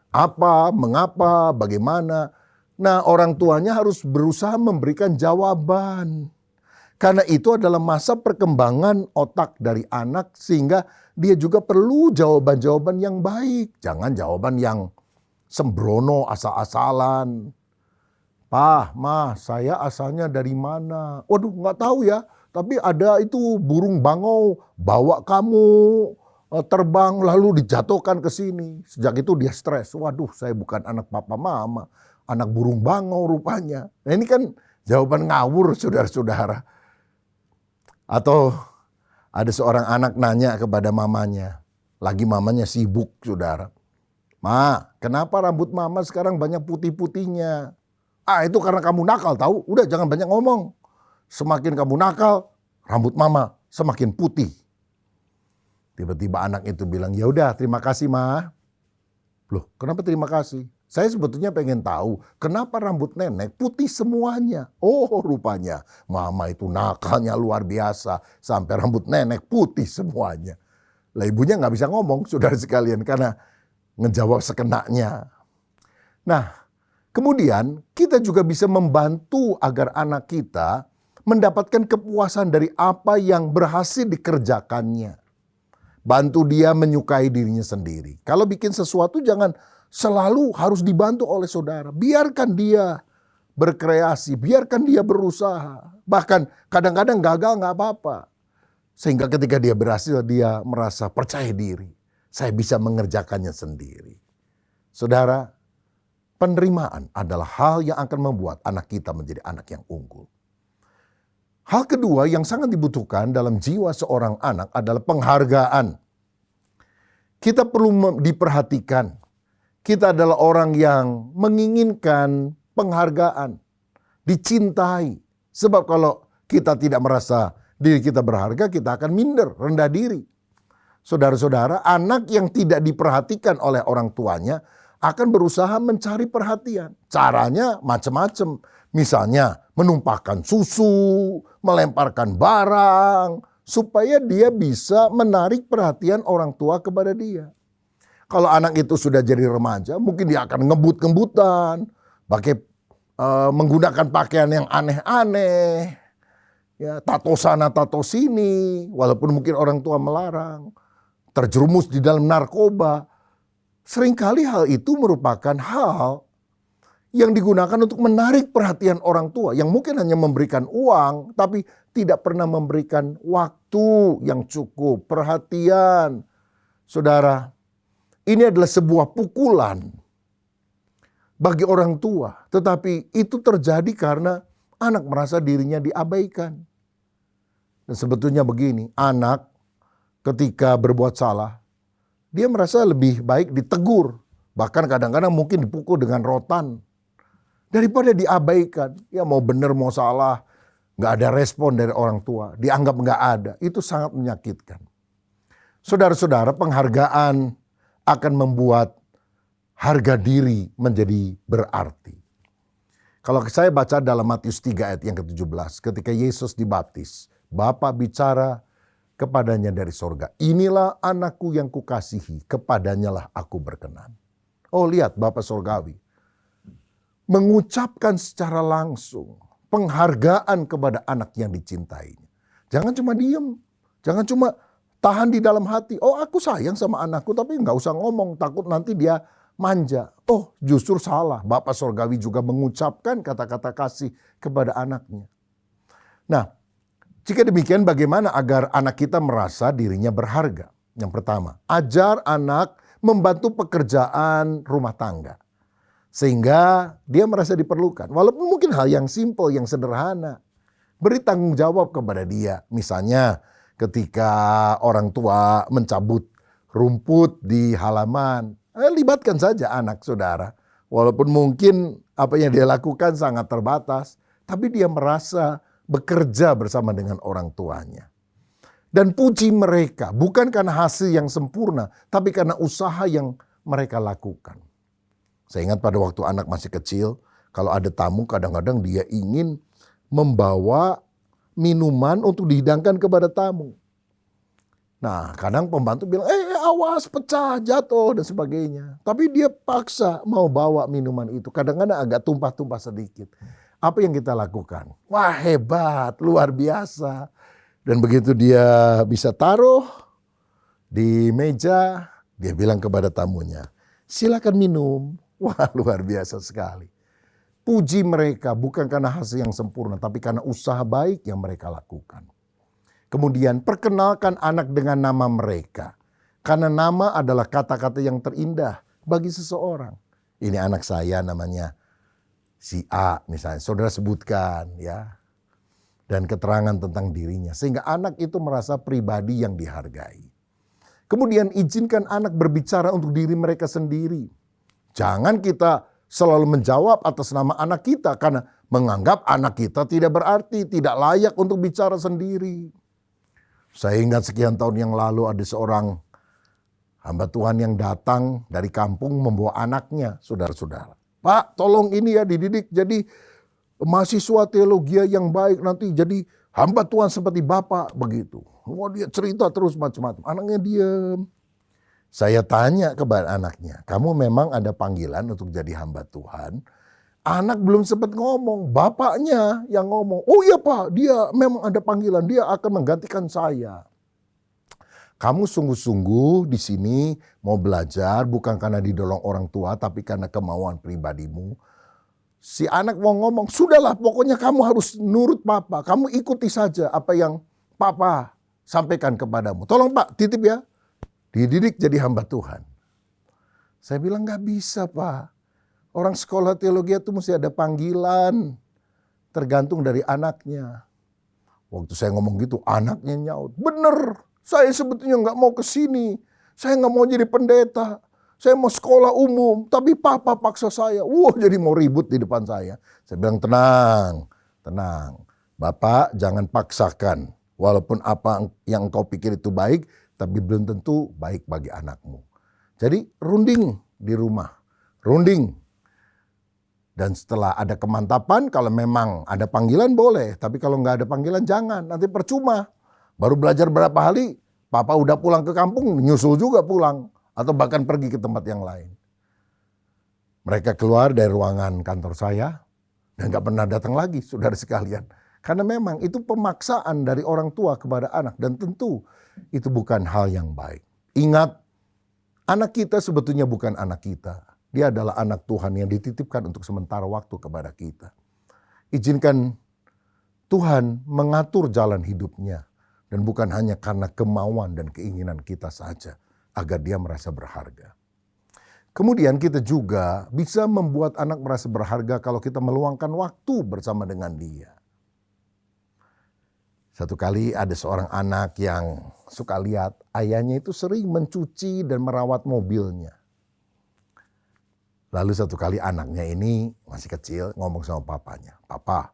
Apa, mengapa, bagaimana. Nah, orang tuanya harus berusaha memberikan jawaban. Karena itu adalah masa perkembangan otak dari anak sehingga dia juga perlu jawaban-jawaban yang baik. Jangan jawaban yang sembrono, asal-asalan. Pak, Ma, saya asalnya dari mana? Waduh, nggak tahu ya. Tapi ada itu burung bangau bawa kamu terbang lalu dijatuhkan ke sini. Sejak itu dia stres. Waduh, saya bukan anak papa mama. Anak burung bangau rupanya. Nah ini kan jawaban ngawur saudara-saudara. Atau ada seorang anak nanya kepada mamanya. Lagi mamanya sibuk saudara. Ma, kenapa rambut mama sekarang banyak putih-putihnya? Ah itu karena kamu nakal tahu. Udah jangan banyak ngomong. Semakin kamu nakal, rambut mama semakin putih. Tiba-tiba anak itu bilang, ya udah terima kasih Ma. Loh kenapa terima kasih? Saya sebetulnya pengen tahu kenapa rambut nenek putih semuanya. Oh rupanya mama itu nakalnya luar biasa. Sampai rambut nenek putih semuanya. Lah ibunya gak bisa ngomong saudara sekalian karena ngejawab sekenanya. Nah kemudian kita juga bisa membantu agar anak kita mendapatkan kepuasan dari apa yang berhasil dikerjakannya. Bantu dia menyukai dirinya sendiri. Kalau bikin sesuatu jangan selalu harus dibantu oleh saudara. Biarkan dia berkreasi, biarkan dia berusaha. Bahkan kadang-kadang gagal gak apa-apa. Sehingga ketika dia berhasil dia merasa percaya diri. Saya bisa mengerjakannya sendiri. Saudara, penerimaan adalah hal yang akan membuat anak kita menjadi anak yang unggul. Hal kedua yang sangat dibutuhkan dalam jiwa seorang anak adalah penghargaan. Kita perlu diperhatikan. Kita adalah orang yang menginginkan penghargaan, dicintai. Sebab kalau kita tidak merasa diri kita berharga, kita akan minder, rendah diri. Saudara-saudara, anak yang tidak diperhatikan oleh orang tuanya akan berusaha mencari perhatian. Caranya macam-macam. Misalnya menumpahkan susu, melemparkan barang, supaya dia bisa menarik perhatian orang tua kepada dia. Kalau anak itu sudah jadi remaja, mungkin dia akan ngebut-ngebutan, menggunakan pakaian yang aneh-aneh, ya, tato sana, tato sini, walaupun mungkin orang tua melarang, terjerumus di dalam narkoba. Seringkali hal itu merupakan hal yang digunakan untuk menarik perhatian orang tua yang mungkin hanya memberikan uang tapi tidak pernah memberikan waktu yang cukup, perhatian. Saudara, ini adalah sebuah pukulan bagi orang tua, tetapi itu terjadi karena anak merasa dirinya diabaikan. Dan sebetulnya begini, anak ketika berbuat salah, dia merasa lebih baik ditegur, bahkan kadang-kadang mungkin dipukul dengan rotan. Daripada diabaikan, ya mau benar mau salah, gak ada respon dari orang tua, dianggap gak ada, itu sangat menyakitkan. Saudara-saudara, penghargaan akan membuat harga diri menjadi berarti. Kalau saya baca dalam Matius 3 ayat yang ke-17, ketika Yesus dibaptis, Bapa bicara kepadanya dari sorga, inilah anakku yang kukasihi, kepadanya lah aku berkenan. Oh lihat Bapa Sorgawi mengucapkan secara langsung penghargaan kepada anak yang dicintainya. Jangan cuma diem, jangan cuma tahan di dalam hati. Oh aku sayang sama anakku tapi gak usah ngomong, takut nanti dia manja. Oh justru salah, Bapa Sorgawi juga mengucapkan kata-kata kasih kepada anaknya. Nah jika demikian bagaimana agar anak kita merasa dirinya berharga? Yang pertama, ajar anak membantu pekerjaan rumah tangga. Sehingga dia merasa diperlukan. Walaupun mungkin hal yang simpel, yang sederhana. Beri tanggung jawab kepada dia. Misalnya ketika orang tua mencabut rumput di halaman. Libatkan saja anak saudara. Walaupun mungkin apa yang dia lakukan sangat terbatas, tapi dia merasa bekerja bersama dengan orang tuanya. Dan puji mereka bukan karena hasil yang sempurna, tapi karena usaha yang mereka lakukan. Saya ingat pada waktu anak masih kecil, kalau ada tamu kadang-kadang dia ingin membawa minuman untuk dihidangkan kepada tamu. Nah, kadang pembantu bilang, awas pecah, jatuh dan sebagainya. Tapi dia paksa mau bawa minuman itu. Kadang-kadang agak tumpah-tumpah sedikit. Apa yang kita lakukan? Wah, hebat, luar biasa. Dan begitu dia bisa taruh di meja, dia bilang kepada tamunya, silakan minum. Wah, luar biasa sekali. Puji mereka bukan karena hasil yang sempurna, tapi karena usaha baik yang mereka lakukan. Kemudian perkenalkan anak dengan nama mereka. Karena nama adalah kata-kata yang terindah bagi seseorang. Ini anak saya namanya si A misalnya. Saudara sebutkan ya. Dan keterangan tentang dirinya. Sehingga anak itu merasa pribadi yang dihargai. Kemudian izinkan anak berbicara untuk diri mereka sendiri. Jangan kita selalu menjawab atas nama anak kita. Karena menganggap anak kita tidak berarti, tidak layak untuk bicara sendiri. Saya ingat sekian tahun yang lalu ada seorang hamba Tuhan yang datang dari kampung membawa anaknya, saudara-saudara. Pak, tolong ini ya dididik jadi mahasiswa teologi yang baik nanti jadi hamba Tuhan seperti Bapak begitu. Wah, dia cerita terus macam-macam. Anaknya diam. Saya tanya kepada anaknya, kamu memang ada panggilan untuk jadi hamba Tuhan? Anak belum sempat ngomong, bapaknya yang ngomong. Oh iya Pak, dia memang ada panggilan, dia akan menggantikan saya. Kamu sungguh-sungguh di sini mau belajar bukan karena didorong orang tua, tapi karena kemauan pribadimu. Si anak mau ngomong, sudahlah pokoknya kamu harus nurut Papa. Kamu ikuti saja apa yang Papa sampaikan kepadamu. Tolong Pak, titip ya. Dididik jadi hamba Tuhan. Saya bilang gak bisa Pak. Orang sekolah teologi itu mesti ada panggilan. Tergantung dari anaknya. Waktu saya ngomong gitu, anaknya nyaut. Bener, saya sebetulnya gak mau ke sini. Saya gak mau jadi pendeta. Saya mau sekolah umum, tapi Papa paksa saya. Wah, jadi mau ribut di depan saya. Saya bilang tenang, tenang. Bapak jangan paksakan. Walaupun apa yang engkau pikir itu baik, tapi belum tentu baik bagi anakmu. Jadi runding di rumah. Runding. Dan setelah ada kemantapan, kalau memang ada panggilan boleh. Tapi kalau nggak ada panggilan jangan, nanti percuma. Baru belajar berapa hari, Papa udah pulang ke kampung, nyusul juga pulang. Atau bahkan pergi ke tempat yang lain. Mereka keluar dari ruangan kantor saya, dan nggak pernah datang lagi, saudara sekalian. Karena memang itu pemaksaan dari orang tua kepada anak. Dan tentu itu bukan hal yang baik. Ingat, anak kita sebetulnya bukan anak kita. Dia adalah anak Tuhan yang dititipkan untuk sementara waktu kepada kita. Izinkan Tuhan mengatur jalan hidupnya. Dan bukan hanya karena kemauan dan keinginan kita saja. Agar dia merasa berharga. Kemudian kita juga bisa membuat anak merasa berharga kalau kita meluangkan waktu bersama dengan dia. Satu kali ada seorang anak yang suka lihat ayahnya itu sering mencuci dan merawat mobilnya. Lalu satu kali anaknya ini masih kecil ngomong sama papanya. Papa,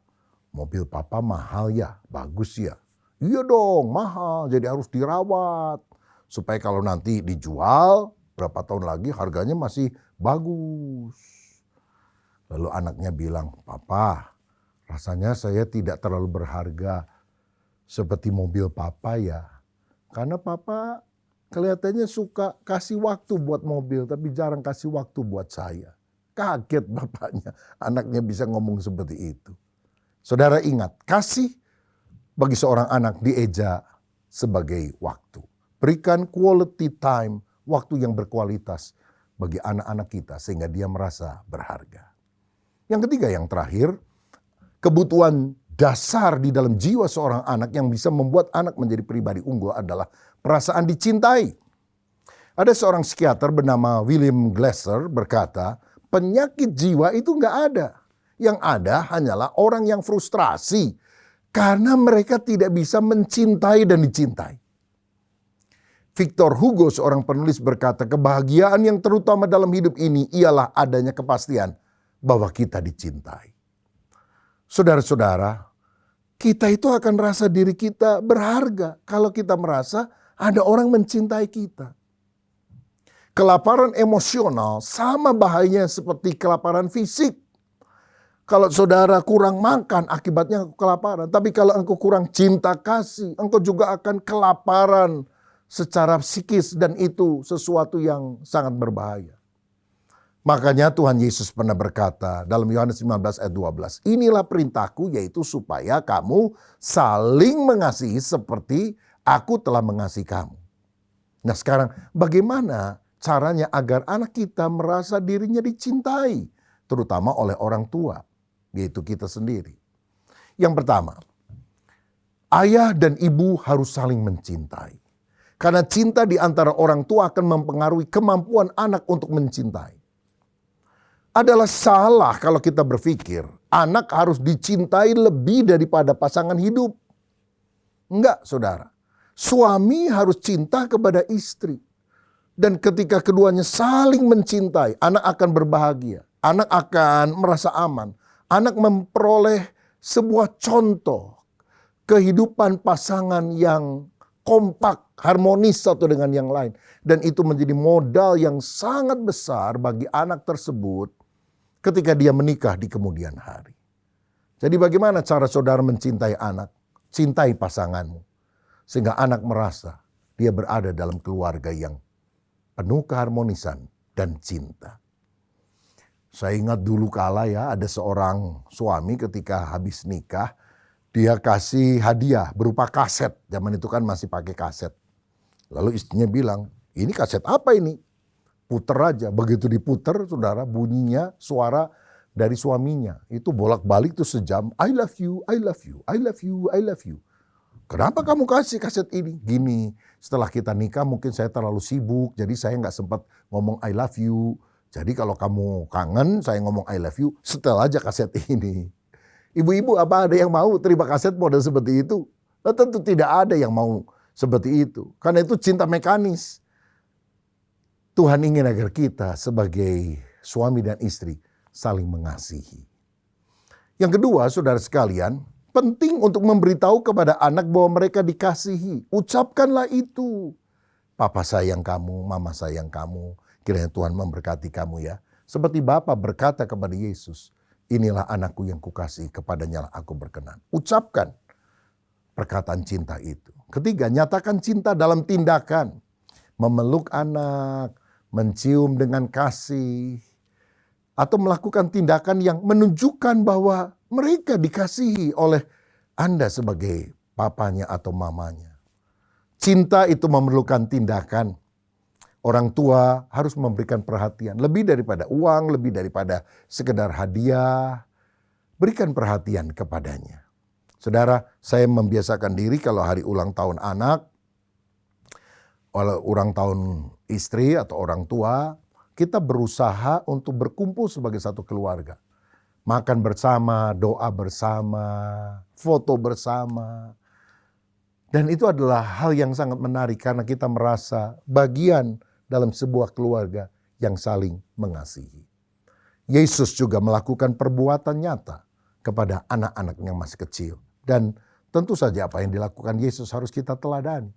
mobil papa mahal ya, bagus ya. Iya dong, mahal, jadi harus dirawat. Supaya kalau nanti dijual, berapa tahun lagi harganya masih bagus. Lalu anaknya bilang, Papa, rasanya saya tidak terlalu berharga seperti mobil Papa ya. Karena Papa kelihatannya suka kasih waktu buat mobil, tapi jarang kasih waktu buat saya. Kaget bapaknya, anaknya bisa ngomong seperti itu. Saudara ingat, kasih bagi seorang anak dieja sebagai waktu. Berikan quality time, waktu yang berkualitas bagi anak-anak kita sehingga dia merasa berharga. Yang ketiga, yang terakhir, kebutuhan dasar di dalam jiwa seorang anak yang bisa membuat anak menjadi pribadi unggul adalah perasaan dicintai. Ada seorang psikiater bernama William Glasser berkata, penyakit jiwa itu nggak ada. Yang ada hanyalah orang yang frustrasi Karena mereka tidak bisa mencintai dan dicintai. Victor Hugo, seorang penulis, berkata, kebahagiaan yang terutama dalam hidup ini ialah adanya kepastian bahwa kita dicintai. Saudara-saudara, kita itu akan rasa diri kita berharga kalau kita merasa ada orang mencintai kita. Kelaparan emosional sama bahayanya seperti kelaparan fisik. Kalau saudara kurang makan, akibatnya kelaparan. Tapi kalau engkau kurang cinta kasih, engkau juga akan kelaparan secara psikis, dan itu sesuatu yang sangat berbahaya. Makanya Tuhan Yesus pernah berkata dalam Yohanes 15 ayat 12, inilah perintahku, yaitu supaya kamu saling mengasihi seperti aku telah mengasihi kamu. Nah sekarang bagaimana caranya agar anak kita merasa dirinya dicintai, terutama oleh orang tua, yaitu kita sendiri. Yang pertama, ayah dan ibu harus saling mencintai. Karena cinta di antara orang tua akan mempengaruhi kemampuan anak untuk mencintai. Adalah salah kalau kita berpikir anak harus dicintai lebih daripada pasangan hidup. Enggak, saudara. Suami harus cinta kepada istri. Dan ketika keduanya saling mencintai, anak akan berbahagia. Anak akan merasa aman. Anak memperoleh sebuah contoh kehidupan pasangan yang kompak, harmonis satu dengan yang lain. Dan itu menjadi modal yang sangat besar bagi anak tersebut ketika dia menikah di kemudian hari. Jadi bagaimana cara saudara mencintai anak? Cintai pasanganmu. Sehingga anak merasa dia berada dalam keluarga yang penuh keharmonisan dan cinta. Saya ingat dulu kala ya, ada seorang suami ketika habis nikah, dia kasih hadiah berupa kaset. Zaman itu kan masih pakai kaset. Lalu istrinya bilang, ini kaset apa ini? Puter aja. Begitu diputer, saudara, bunyinya suara dari suaminya. Itu bolak-balik tuh sejam. I love you, I love you, I love you, I love you. Kenapa kamu kasih kaset ini? Gini, setelah kita nikah mungkin saya terlalu sibuk. Jadi saya gak sempat ngomong I love you. Jadi kalau kamu kangen, saya ngomong I love you, setel aja kaset ini. Ibu-ibu apa ada yang mau terima kaset model seperti itu? Nah, tentu tidak ada yang mau seperti itu. Karena itu cinta mekanis. Tuhan ingin agar kita sebagai suami dan istri saling mengasihi. Yang kedua, saudara sekalian, penting untuk memberitahu kepada anak bahwa mereka dikasihi. Ucapkanlah itu. Papa sayang kamu, mama sayang kamu. Kiranya Tuhan memberkati kamu ya. Seperti Bapa berkata kepada Yesus, inilah anakku yang kukasihi, kepadanya lah aku berkenan. Ucapkan perkataan cinta itu. Ketiga, nyatakan cinta dalam tindakan. Memeluk anak, mencium dengan kasih, atau melakukan tindakan yang menunjukkan bahwa mereka dikasihi oleh Anda sebagai papanya atau mamanya. Cinta itu memerlukan tindakan. Orang tua harus memberikan perhatian. Lebih daripada uang, lebih daripada sekedar hadiah. Berikan perhatian kepadanya. Saudara, saya membiasakan diri kalau hari ulang tahun anak, ulang tahun istri atau orang tua, kita berusaha untuk berkumpul sebagai satu keluarga. Makan bersama, doa bersama, foto bersama. Dan itu adalah hal yang sangat menarik karena kita merasa bagian dalam sebuah keluarga yang saling mengasihi. Yesus juga melakukan perbuatan nyata kepada anak-anak yang masih kecil. Dan tentu saja apa yang dilakukan Yesus harus kita teladani.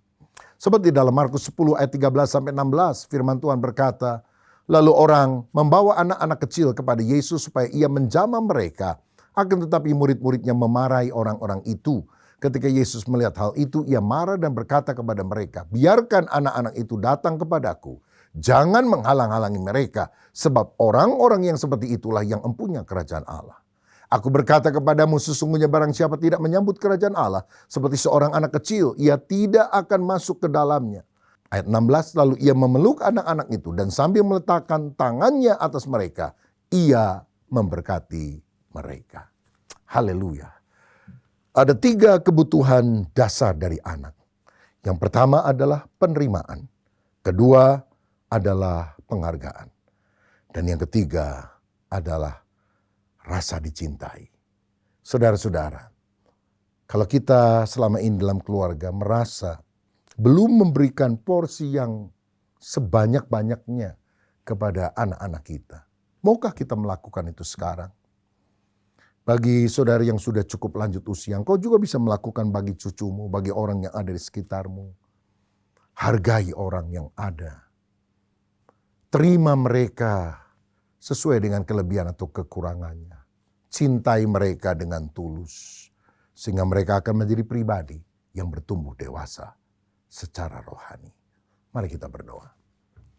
Seperti dalam Markus 10 ayat 13-16, firman Tuhan berkata, lalu orang membawa anak-anak kecil kepada Yesus supaya ia menjamah mereka. Akan tetapi murid-muridnya memarahi orang-orang itu. Ketika Yesus melihat hal itu, ia marah dan berkata kepada mereka, biarkan anak-anak itu datang kepadaku. Jangan menghalang-halangi mereka, sebab orang-orang yang seperti itulah yang empunya kerajaan Allah. Aku berkata kepadamu, sesungguhnya barang siapa tidak menyambut kerajaan Allah, seperti seorang anak kecil, ia tidak akan masuk ke dalamnya. Ayat 16, lalu ia memeluk anak-anak itu dan sambil meletakkan tangannya atas mereka, ia memberkati mereka. Haleluya. Ada 3 kebutuhan dasar dari anak. Yang pertama adalah penerimaan. Kedua adalah penghargaan. Dan yang ketiga adalah rasa dicintai. Saudara-saudara, Kalau kita selama ini dalam keluarga merasa belum memberikan porsi yang sebanyak-banyaknya kepada anak-anak kita, maukah kita melakukan itu sekarang? Bagi saudari yang sudah cukup lanjut usia, engkau juga bisa melakukan bagi cucumu, bagi orang yang ada di sekitarmu. Hargai orang yang ada. Terima mereka sesuai dengan kelebihan atau kekurangannya. Cintai mereka dengan tulus. Sehingga mereka akan menjadi pribadi yang bertumbuh dewasa secara rohani. Mari kita berdoa.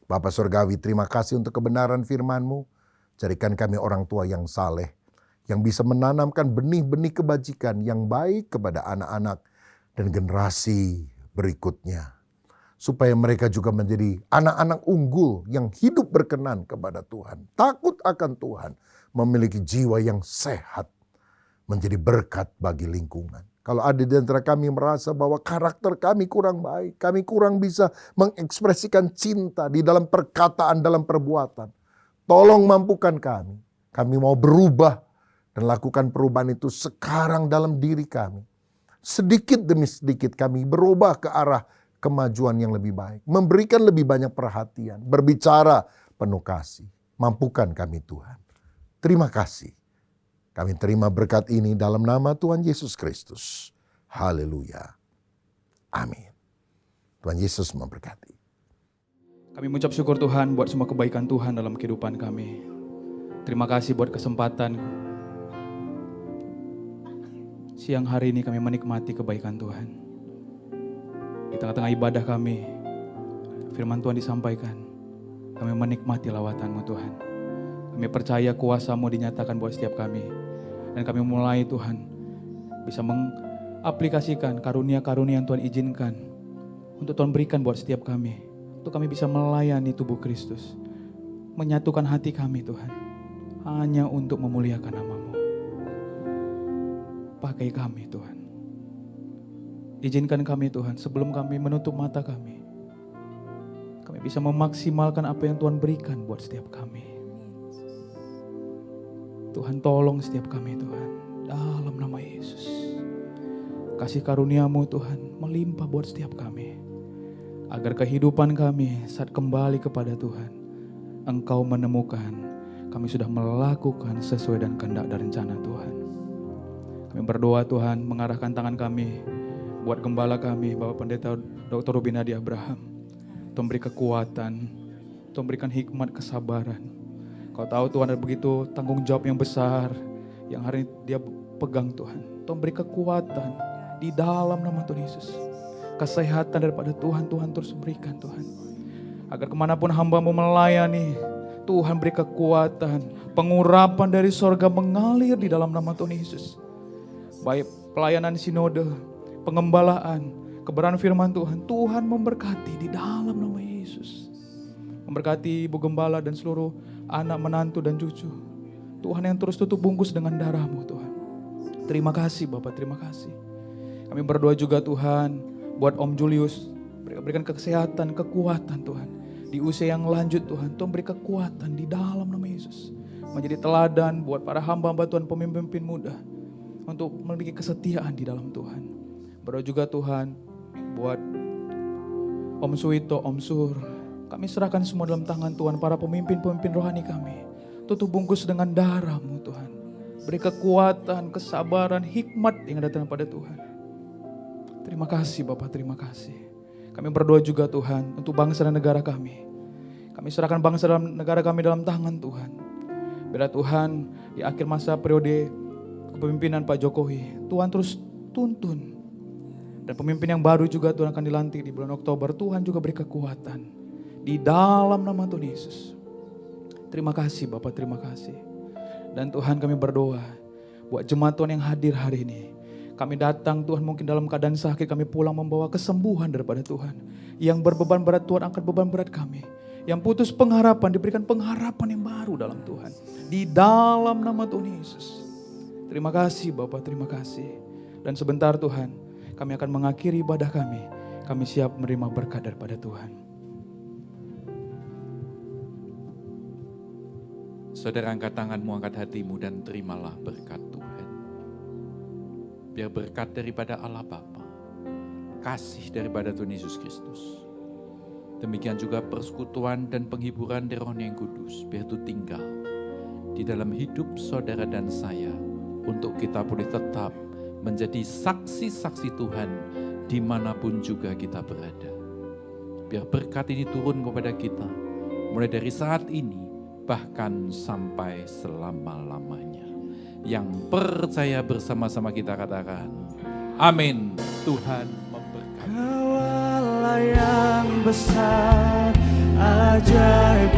Bapa Surgawi, terima kasih untuk kebenaran firman-Mu. Jadikan kami orang tua yang saleh, yang bisa menanamkan benih-benih kebajikan yang baik kepada anak-anak dan generasi berikutnya. Supaya mereka juga menjadi anak-anak unggul yang hidup berkenan kepada Tuhan. Takut akan Tuhan, memiliki jiwa yang sehat, menjadi berkat bagi lingkungan. Kalau ada di antara kami merasa bahwa karakter kami kurang baik, kami kurang bisa mengekspresikan cinta di dalam perkataan, dalam perbuatan. Tolong mampukan kami. Kami mau berubah dan lakukan perubahan itu sekarang dalam diri kami. Sedikit demi sedikit kami berubah ke arah kemajuan yang lebih baik. Memberikan lebih banyak perhatian. Berbicara penuh kasih. Mampukan kami Tuhan. Terima kasih. Kami terima berkat ini dalam nama Tuhan Yesus Kristus. Haleluya. Amin. Tuhan Yesus memberkati. Kami mengucap syukur Tuhan buat semua kebaikan Tuhan dalam kehidupan kami. Terima kasih buat kesempatan siang hari ini kami menikmati kebaikan Tuhan. Di tengah-tengah ibadah kami, firman Tuhan disampaikan. Kami menikmati lawatan-Mu Tuhan. Kami percaya kuasa-Mu dinyatakan buat setiap kami. Dan kami mulai Tuhan bisa mengaplikasikan karunia-karunia yang Tuhan izinkan untuk Tuhan berikan buat setiap kami. Untuk kami bisa melayani tubuh Kristus. Menyatukan hati kami Tuhan. Hanya untuk memuliakan nama-Mu. Pakai kami Tuhan. Izinkan kami Tuhan sebelum kami menutup mata kami. Kami bisa memaksimalkan apa yang Tuhan berikan buat setiap kami. Tuhan tolong setiap kami Tuhan. Dalam nama Yesus. Kasih karunia-Mu Tuhan melimpah buat setiap kami. Agar kehidupan kami saat kembali kepada Tuhan. Engkau menemukan kami sudah melakukan sesuai dan kehendak dan rencana Tuhan. Kami berdoa Tuhan mengarahkan tangan kami buat gembala kami, Bapak Pendeta Dr. Ruben Adi Abraham. Tuhan beri kekuatan, Tuhan berikan hikmat, kesabaran. Kau tahu Tuhan ada begitu tanggung jawab yang besar yang hari ini dia pegang Tuhan. Tuhan beri kekuatan di dalam nama Tuhan Yesus. Kesehatan daripada Tuhan, Tuhan terus berikan Tuhan. Agar kemanapun hamba-Mu melayani, Tuhan beri kekuatan. Pengurapan dari sorga mengalir di dalam nama Tuhan Yesus. Baik pelayanan sinode, pengembalaan, kebenaran firman Tuhan. Tuhan memberkati di dalam nama Yesus. Memberkati Ibu Gembala dan seluruh anak, menantu dan cucu. Tuhan yang terus tutup bungkus dengan darah-Mu Tuhan. Terima kasih Bapak, terima kasih. Kami berdoa juga Tuhan buat Om Julius. Berikan kesehatan, kekuatan Tuhan. Di usia yang lanjut Tuhan, Tuhan beri kekuatan di dalam nama Yesus. Menjadi teladan buat para hamba-hamba Tuhan, pemimpin muda. Untuk memiliki kesetiaan di dalam Tuhan. Berdoa juga Tuhan buat Om Suwito, Om Sur. Kami serahkan semua dalam tangan Tuhan, para pemimpin-pemimpin rohani kami. Tutup bungkus dengan darah-Mu Tuhan. Beri kekuatan, kesabaran, hikmat yang datang pada Tuhan. Terima kasih Bapak, terima kasih. Kami berdoa juga Tuhan untuk bangsa dan negara kami. Kami serahkan bangsa dan negara kami dalam tangan Tuhan. Bila Tuhan di akhir masa periode kepemimpinan Pak Jokowi, Tuhan terus tuntun. Dan pemimpin yang baru juga Tuhan akan dilantik di bulan Oktober. Tuhan juga beri kekuatan. Di dalam nama Tuhan Yesus. Terima kasih Bapak, terima kasih. Dan Tuhan kami berdoa. Buat jemaat Tuhan yang hadir hari ini. Kami datang Tuhan mungkin dalam keadaan sakit. Kami pulang membawa kesembuhan daripada Tuhan. Yang berbeban berat Tuhan angkat beban berat kami. Yang putus pengharapan diberikan pengharapan yang baru dalam Tuhan. Di dalam nama Tuhan Yesus. Terima kasih Bapak, terima kasih. Dan sebentar Tuhan. Kami akan mengakhiri ibadah kami. Kami siap menerima berkat daripada Tuhan. Saudara angkat tanganmu, angkat hatimu dan terimalah berkat Tuhan. Biar berkat daripada Allah Bapa, kasih daripada Tuhan Yesus Kristus, demikian juga persekutuan dan penghiburan dari Roh yang Kudus, biar itu tinggal di dalam hidup saudara dan saya, untuk kita boleh tetap menjadi saksi-saksi Tuhan dimanapun juga kita berada. Biar berkat ini turun kepada kita, mulai dari saat ini, bahkan sampai selama-lamanya. Yang percaya bersama-sama kita katakan, amin. Tuhan memberkati. Kau Allah yang besar, ajaib